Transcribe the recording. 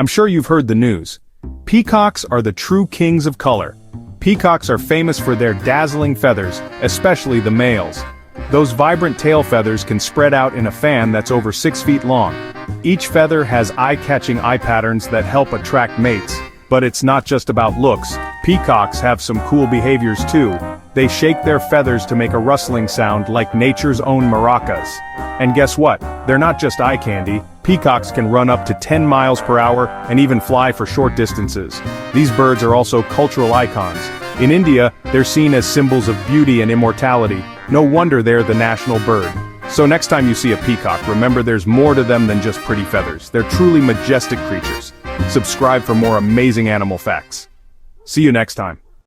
I'm sure you've heard the news. Peacocks are the true kings of color. Peacocks are famous for their dazzling feathers, especially the males. Those vibrant tail feathers can spread out in a fan that's over 6 feet long. Each feather has eye-catching eye patterns that help attract mates. But it's not just about looks. Peacocks have some cool behaviors too. They shake their feathers to make a rustling sound like nature's own maracas. And guess what? They're not just eye candy. Peacocks can run up to 10 miles per hour and even fly for short distances. These birds are also cultural icons. In India, they're seen as symbols of beauty and immortality. No wonder they're the national bird. So next time you see a peacock, remember there's more to them than just pretty feathers. They're truly majestic creatures. Subscribe for more amazing animal facts. See you next time.